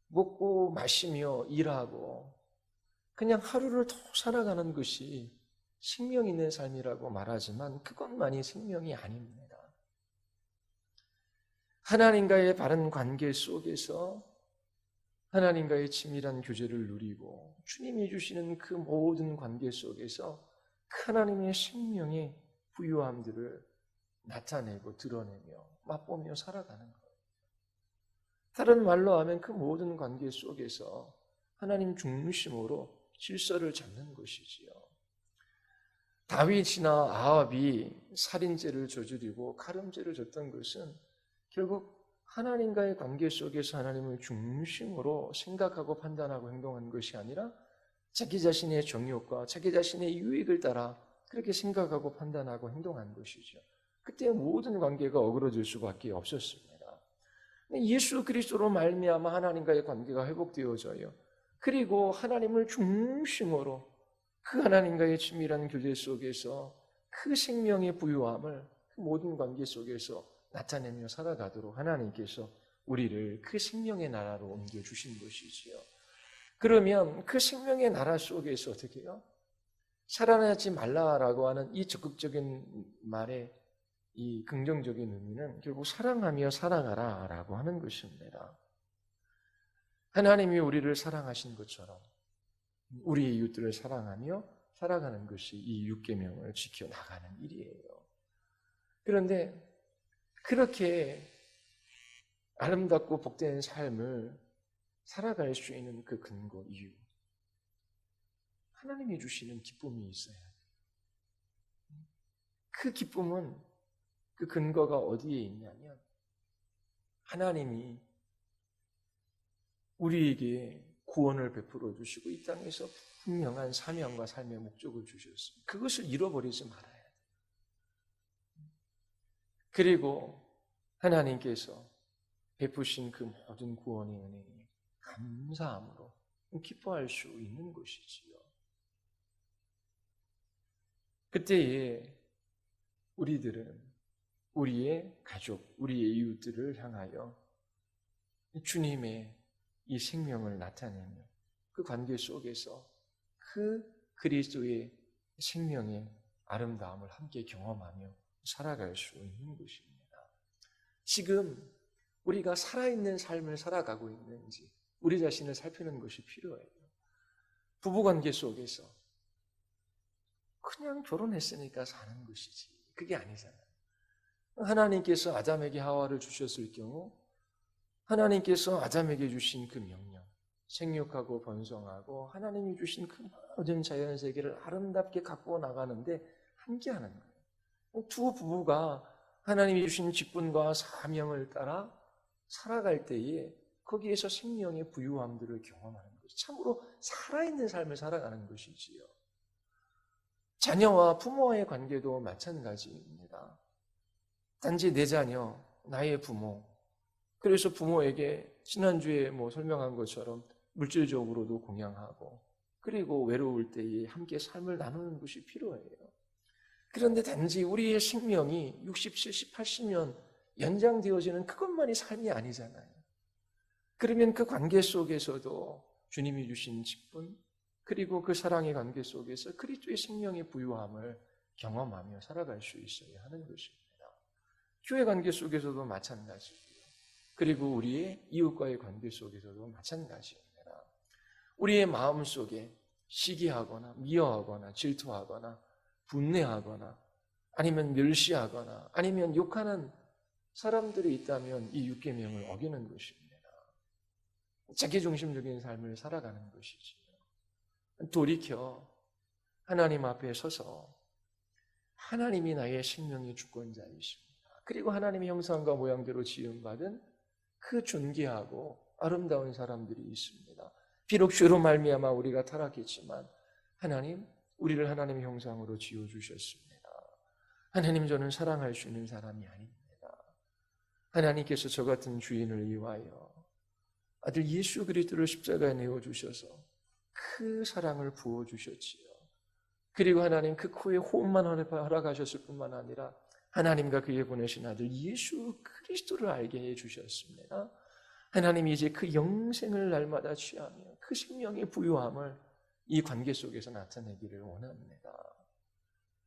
먹고 마시며 일하고 그냥 하루를 더 살아가는 것이 생명 있는 삶이라고 말하지만 그것만이 생명이 아닙니다. 하나님과의 바른 관계 속에서 하나님과의 친밀한 교제를 누리고 주님이 주시는 그 모든 관계 속에서 하나님의 생명의 부유함들을 나타내고 드러내며 맛보며 살아가는 거예요. 다른 말로 하면 그 모든 관계 속에서 하나님 중심으로 질서를 잡는 것이지요. 다윗이나 아합이 살인죄를 저지르고 가늠죄를 졌던 것은 결국 하나님과의 관계 속에서 하나님을 중심으로 생각하고 판단하고 행동한 것이 아니라 자기 자신의 정욕과 자기 자신의 유익을 따라 그렇게 생각하고 판단하고 행동한 것이죠. 그때 모든 관계가 어그러질 수밖에 없었습니다. 예수 그리스도로 말미암아 하나님과의 관계가 회복되어져요. 그리고 하나님을 중심으로 그 하나님과의 친밀한 교제 속에서 그 생명의 부유함을 그 모든 관계 속에서 나타내며 살아가도록 하나님께서 우리를 그 생명의 나라로 옮겨주신 것이지요. 그러면 그 생명의 나라 속에서 어떻게 해요? 살아나지 말라라고 하는 이 적극적인 말의 이 긍정적인 의미는 결국 사랑하며 살아가라 라고 하는 것입니다. 하나님이 우리를 사랑하신 것처럼 우리의 이웃들을 사랑하며 살아가는 것이 이 육계명을 지켜나가는 일이에요. 그런데 그렇게 아름답고 복된 삶을 살아갈 수 있는 그 근거, 이유. 하나님이 주시는 기쁨이 있어야 돼요. 그 기쁨은 그 근거가 어디에 있냐면 하나님이 우리에게 구원을 베풀어 주시고 이 땅에서 분명한 사명과 삶의 목적을 주셨습니다. 그것을 잃어버리지 말아야 돼요. 그리고 하나님께서 베푸신 그 모든 구원의 은혜에 감사함으로 기뻐할 수 있는 것이지요. 그때에 우리들은 우리의 가족, 우리의 이웃들을 향하여 주님의 이 생명을 나타내며 그 관계 속에서 그 그리스도의 생명의 아름다움을 함께 경험하며 살아갈 수 있는 것입니다. 지금 우리가 살아있는 삶을 살아가고 있는지 우리 자신을 살피는 것이 필요해요. 부부관계 속에서 그냥 결혼했으니까 사는 것이지 그게 아니잖아요. 하나님께서 아담에게 하와를 주셨을 경우 하나님께서 아담에게 주신 그 명령, 생육하고 번성하고 하나님이 주신 그 모든 자연세계를 아름답게 갖고 나가는데 함께하는 거예요. 두 부부가 하나님이 주신 직분과 사명을 따라 살아갈 때에 거기에서 생명의 부유함들을 경험하는 것이 참으로 살아있는 삶을 살아가는 것이지요. 자녀와 부모와의 관계도 마찬가지입니다. 단지 내 자녀, 나의 부모, 그래서 부모에게 지난주에 설명한 것처럼 물질적으로도 공양하고 그리고 외로울 때에 함께 삶을 나누는 것이 필요해요. 그런데 단지 우리의 생명이 60, 70, 80년 연장되어지는 그것만이 삶이 아니잖아요. 그러면 그 관계 속에서도 주님이 주신 직분 그리고 그 사랑의 관계 속에서 그리스도의 생명의 부유함을 경험하며 살아갈 수 있어야 하는 것입니다. 교회 관계 속에서도 마찬가지고요. 그리고 우리의 이웃과의 관계 속에서도 마찬가지입니다. 우리의 마음 속에 시기하거나 미워하거나 질투하거나 분내하거나 아니면 멸시하거나 아니면 욕하는 사람들이 있다면 이 육계명을 어기는 것입니다. 자기중심적인 삶을 살아가는 것이지요. 돌이켜 하나님 앞에 서서 하나님이 나의 생명의 주권자이십니다. 그리고 하나님의 형상과 모양대로 지음받은 그 존귀하고 아름다운 사람들이 있습니다. 비록 죄로 말미암아 우리가 타락했지만 하나님, 우리를 하나님의 형상으로 지어주셨습니다. 하나님, 저는 사랑할 수 있는 사람이 아닙니다. 하나님께서 저 같은 주인을 위하여 아들 예수 그리스도를 십자가에 내어주셔서 그 사랑을 부어주셨지요. 그리고 하나님 그 코에 호흡만 허락하셨을 뿐만 아니라 하나님과 그의 보내신 아들 예수 그리스도를 알게 해주셨습니다. 하나님이 이제 그 영생을 날마다 취하며 그 생명의 부유함을 이 관계 속에서 나타내기를 원합니다.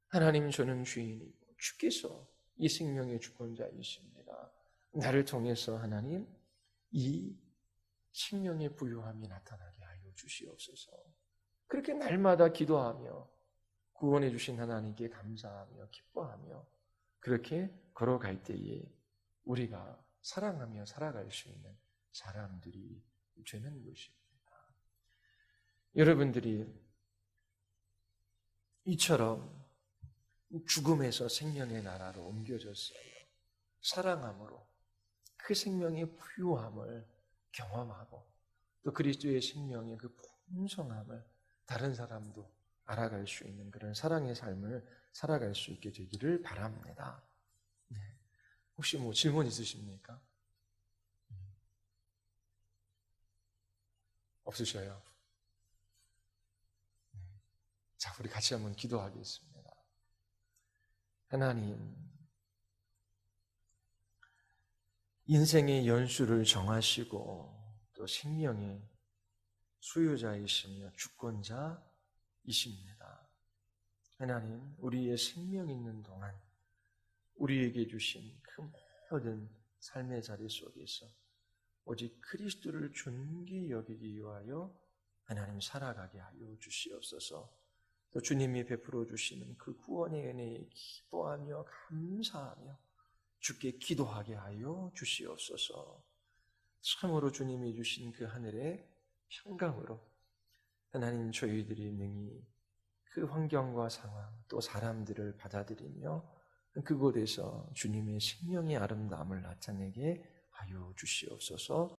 하나님, 저는 주인이고 주께서 이 생명의 주권자이십니다. 나를 통해서 하나님 이 생명의 부유함이 나타나게 하여 주시옵소서. 그렇게 날마다 기도하며 구원해 주신 하나님께 감사하며 기뻐하며 그렇게 걸어갈 때에 우리가 사랑하며 살아갈 수 있는 사람들이 되는 것입니다. 여러분들이 이처럼 죽음에서 생명의 나라로 옮겨졌어요. 사랑함으로 그 생명의 부유함을 경험하고 또 그리스도의 생명의 그 풍성함을 다른 사람도 알아갈 수 있는 그런 사랑의 삶을 살아갈 수 있게 되기를 바랍니다. 네. 혹시 뭐 질문 있으십니까? 없으셔요? 자, 우리 같이 한번 기도하겠습니다. 하나님, 인생의 연수를 정하시고 또 생명의 수요자이시며 주권자이십니다. 하나님, 우리의 생명 있는 동안 우리에게 주신 그 모든 삶의 자리 속에서 오직 그리스도를 존귀 여기기 위하여 하나님 살아가게 하여 주시옵소서. 또 주님이 베풀어 주시는 그 구원의 은혜에 기뻐하며 감사하며 주께 기도하게 하여 주시옵소서. 참으로 주님이 주신 그 하늘의 평강으로 하나님 저희들이 능히 그 환경과 상황 또 사람들을 받아들이며 그곳에서 주님의 생명의 아름다움을 나타내게 하여 주시옵소서.